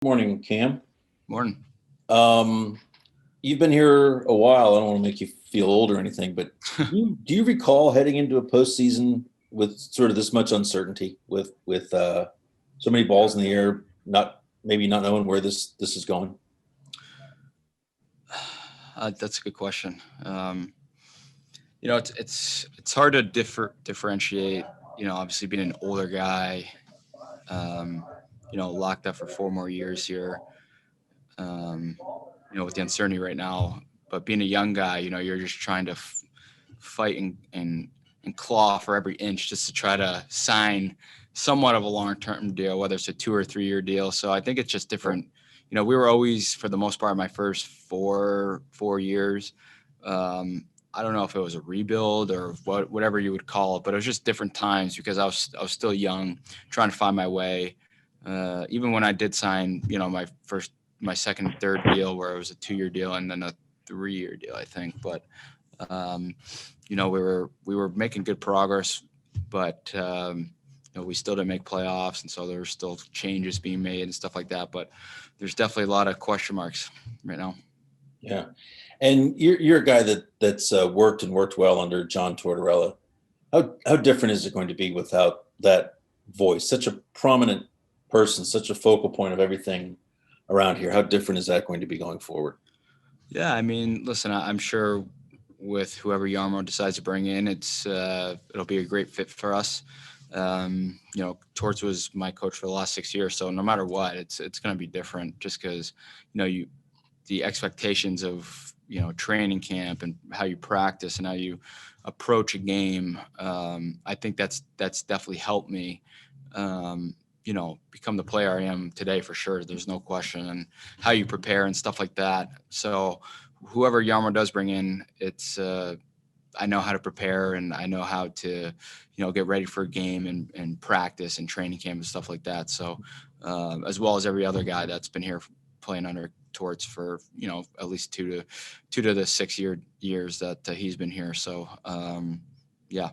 Morning, Cam. Morning. Um, you've been here a while. I don't want to make you feel old or anything, but do you recall heading into a postseason with sort of this much uncertainty, with so many balls in the air, maybe not knowing where this is going? That's a good question. It's hard to differentiate. Obviously being an older guy, um, locked up for 4 more years here. Um, with the uncertainty right now, but being a young guy, you're just trying to fight and claw for every inch just to try to sign somewhat of a long-term deal, whether it's a 2 or 3 year deal. So I think it's just different. We were always, for the most part, my first four years. I don't know if it was a rebuild or whatever you would call it, but it was just different times because I was still young, trying to find my way. Even when I did sign, my second and third deal, where it was a 2 year deal and then a 3 year deal, I think. But um, we were making good progress, but we still didn't make playoffs, and so there were still changes being made and stuff like that. But there's definitely a lot of question marks right now. Yeah, and you're a guy that's worked and worked well under John Tortorella. How different is it going to be without that voice? Such a prominent person, such a focal point of everything around here. How different is that going to be going forward? Yeah, I mean, listen, I'm sure with whoever Yarmo decides to bring in, it'll be a great fit for us. Torts was my coach for the last 6 years, so no matter what, it's going to be different just because the expectations of training camp and how you practice and how you approach a game. I think that's definitely helped me. Become the player I am today for sure. There's no question, and how you prepare and stuff like that. So whoever Yarmo does bring in, I know how to prepare and I know how to, get ready for a game and practice and training camp and stuff like that. So as well as every other guy that's been here playing under Torts for, at least two to the 6 years that he's been here. So yeah.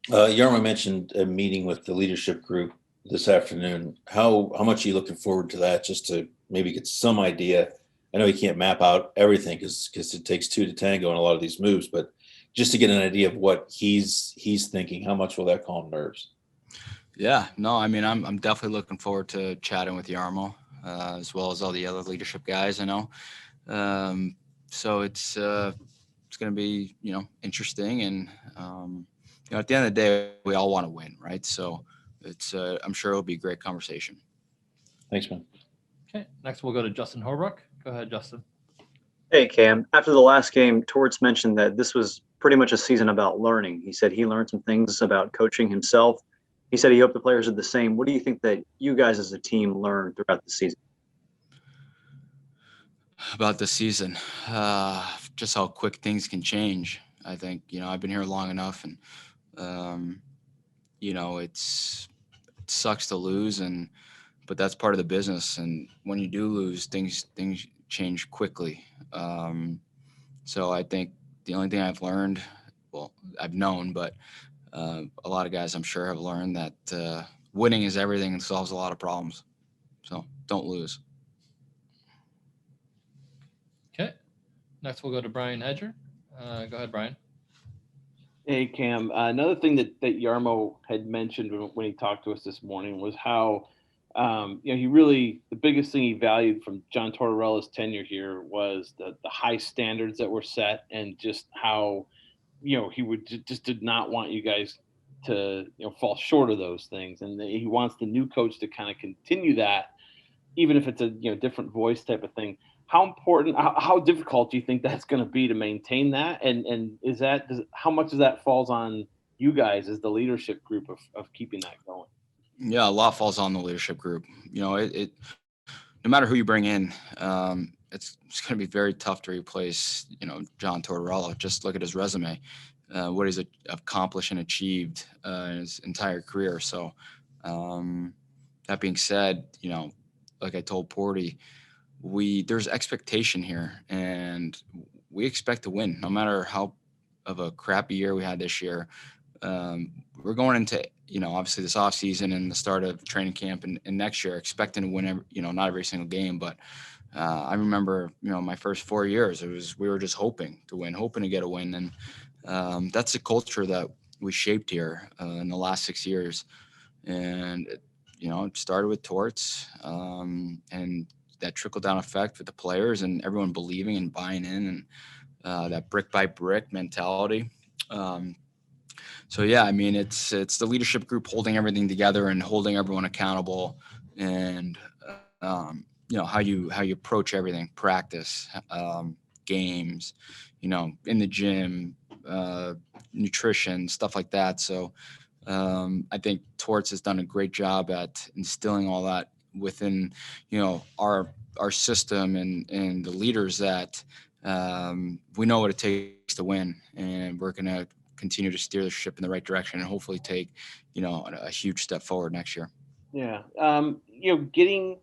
Yarmo mentioned a meeting with the leadership group this afternoon. How much are you looking forward to that, just to maybe get some idea? I know you can't map out everything because it takes two to tango in a lot of these moves, but just to get an idea of what he's thinking, how much will that calm nerves? Yeah, no, I mean, I'm definitely looking forward to chatting with Yarmo, as well as all the other leadership guys I know. So it's going to be interesting, and at the end of the day, we all want to win, right? So I'm sure it'll be a great conversation. Thanks, man. Okay, next we'll go to Justin Holbrook. Go ahead, Justin. Hey, Cam. After the last game, Torts mentioned that this was pretty much a season about learning. He said he learned some things about coaching himself. He said he hoped the players did the same. What do you think that you guys as a team learned throughout the season? About the season, just how quick things can change. I think I've been here long enough, and it sucks to lose, but that's part of the business. And when you do lose, things change quickly. So I think the only thing I've learned, well, I've known, but a lot of guys I'm sure have learned that winning is everything and solves a lot of problems. So don't lose. Okay, next we'll go to Brian Hedger. Go ahead, Brian. Hey, Cam. Another thing that Yarmo had mentioned when he talked to us this morning was how, the biggest thing he valued from John Tortorella's tenure here was the high standards that were set, and just how, he just did not want you guys to, fall short of those things. And he wants the new coach to kind of continue that, even if it's a, different voice type of thing. How important, how difficult do you think that's going to be to maintain that? And how much of that falls on you guys as the leadership group of keeping that going? Yeah, a lot falls on the leadership group. It no matter who you bring in, it's going to be very tough to replace, John Tortorella. Just look at his resume, what he's accomplished and achieved in his entire career. So that being said, like I told Porty, there's expectation here, and we expect to win no matter how of a crappy year we had this year. we're going into, obviously this off season and the start of training camp and next year expecting to win, not every single game, but I remember, my first 4 years, we were just hoping to win, hoping to get a win. And that's the culture that we shaped here in the last 6 years. And, it started with Torts and that trickle down effect with the players and everyone believing and buying in and that brick by brick mentality. So yeah, I mean, it's the leadership group holding everything together and holding everyone accountable, and how you approach everything, practice, games, in the gym, nutrition, stuff like that. So I think Torts has done a great job at instilling all that within our system and the leaders that we know what it takes to win, and we're going to continue to steer the ship in the right direction and hopefully take, a huge step forward next year. Yeah. Getting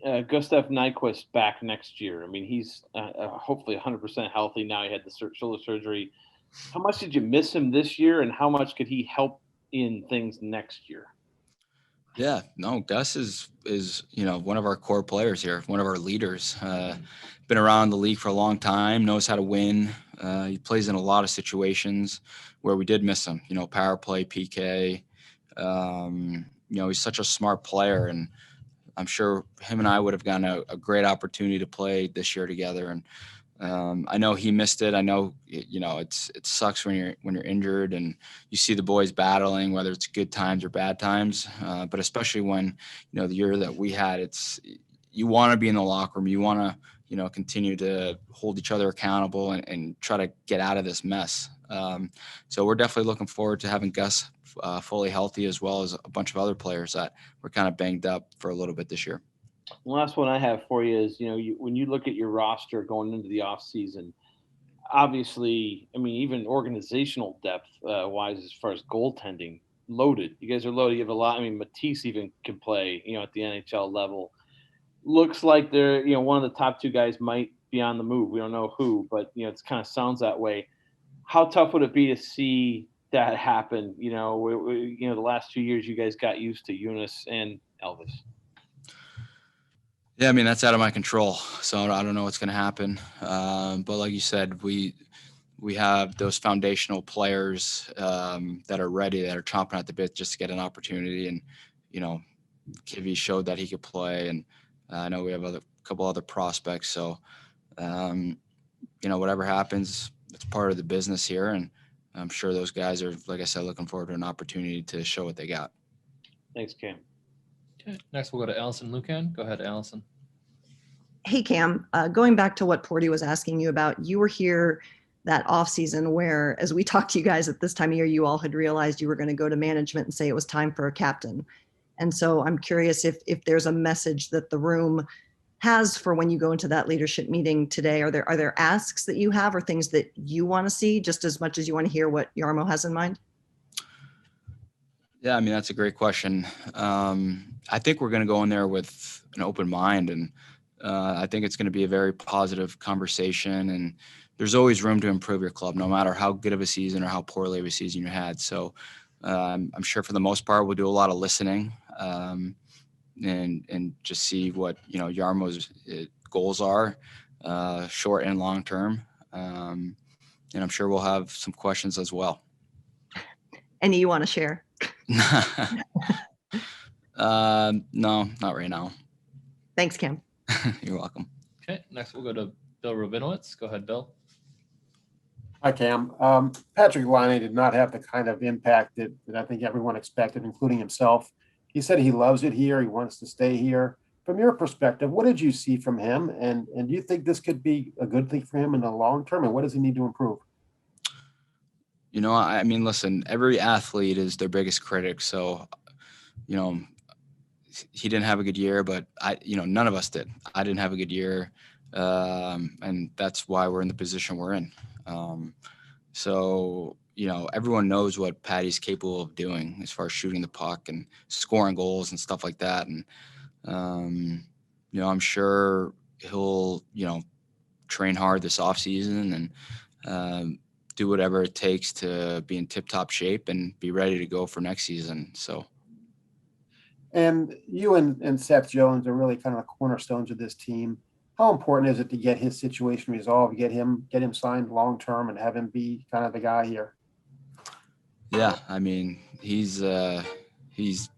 Gustav Nyquist back next year. I mean, he's hopefully 100% healthy now. He had the shoulder surgery. How much did you miss him this year, and how much could he help in things next year? Yeah, no, Gus is one of our core players here, one of our leaders. Been around the league for a long time, knows how to win. He plays in a lot of situations where we did miss him. Power play, PK. He's such a smart player, and I'm sure him and I would have gotten a great opportunity to play this year together. And I know he missed it. I know, it sucks when you're injured and you see the boys battling, whether it's good times or bad times. But especially when, the year that we had, you want to be in the locker room. You want to, continue to hold each other accountable and try to get out of this mess. So we're definitely looking forward to having Gus fully healthy, as well as a bunch of other players that were kind of banged up for a little bit this year. The last one I have for you is, when you look at your roster going into the off season, obviously, I mean, even organizational depth wise, as far as goaltending, loaded. You guys are loaded. You have a lot. I mean, Matisse even can play, at the NHL level. Looks like they're, one of the top two guys might be on the move. We don't know who, but, it kind of sounds that way. How tough would it be to see that happen? The last 2 years you guys got used to Eunice and Elvis. Yeah, I mean, that's out of my control, so I don't know what's going to happen. But like you said, we have those foundational players that are ready, that are chomping at the bit just to get an opportunity. And, Kivy showed that he could play, and I know we have a couple other prospects. So, whatever happens, it's part of the business here. And I'm sure those guys are, like I said, looking forward to an opportunity to show what they got. Thanks, Cam. Okay, next we'll go to Allison Lucan. Go ahead, Allison. Hey, Cam, going back to what Porty was asking you about, you were here that off season where, as we talked to you guys at this time of year, you all had realized you were going to go to management and say it was time for a captain. And so I'm curious if there's a message that the room has for when you go into that leadership meeting today. Are there asks that you have or things that you want to see just as much as you want to hear what Jarmo has in mind? Yeah, I mean, that's a great question. I think we're going to go in there with an open mind, and I think it's going to be a very positive conversation. And there's always room to improve your club, no matter how good of a season or how poorly of a season you had. So I'm sure for the most part we'll do a lot of listening and just see what Jarmo's goals are, short and long term. And I'm sure we'll have some questions as well. Any you want to share? No, not right now. Thanks, Cam. You're welcome. Okay, next we'll go to Bill Rabinowitz. Go ahead, Bill. Hi, Cam. Patrick Laine did not have the kind of impact that I think everyone expected, including himself. He said he loves it here. He wants to stay here. From your perspective, what did you see from him? And do you think this could be a good thing for him in the long term? And what does he need to improve? I mean, listen, every athlete is their biggest critic. So, he didn't have a good year, but none of us did. I didn't have a good year. And that's why we're in the position we're in. So, everyone knows what Patty's capable of doing as far as shooting the puck and scoring goals and stuff like that. And, I'm sure he'll, train hard this off season and, do whatever it takes to be in tip-top shape and be ready to go for next season. So. And you and Seth Jones are really kind of the cornerstones of this team. How important is it to get his situation resolved, get him signed long term, and have him be kind of the guy here? Yeah, I mean, he's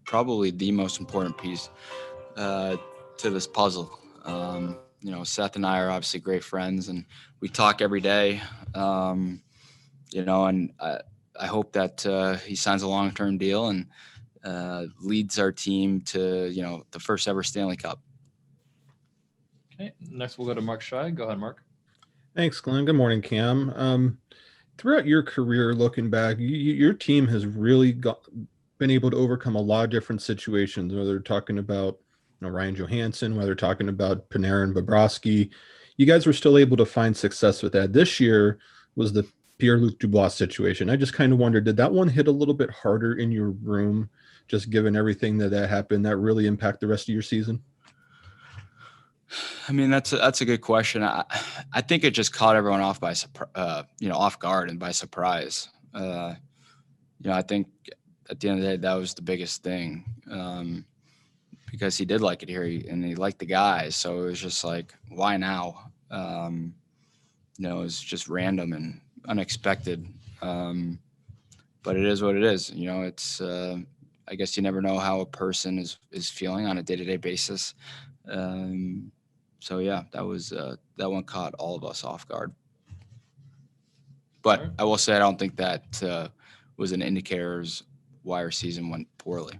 probably the most important piece to this puzzle. You know, Seth and I are obviously great friends, and we talk every day. You know, and I hope that he signs a long-term deal and leads our team to, you know, the first ever Stanley Cup. Okay, next we'll go to Mark Scheid. Go ahead, Mark. Thanks, Glenn. Good morning, Cam. Throughout your career, looking back, your team has really been able to overcome a lot of different situations, whether they're talking about Ryan Johansson, whether they're talking about Panarin, Bobrovsky. You guys were still able to find success with that. This year was the Pierre-Luc Dubois situation. I just kind of wondered, did that one hit a little bit harder in your room, just given everything that happened, that really impact the rest of your season? I mean, that's a good question. I think it just caught everyone off by off guard and by surprise. I think at the end of the day, that was the biggest thing, because he did like it here and he liked the guys. So it was just like, why now? It was just random and unexpected. But it is what it is. It's I guess you never know how a person is feeling on a day-to-day basis. So yeah, that one caught all of us off guard. But I will say, I don't think that was an indicator why our season went poorly.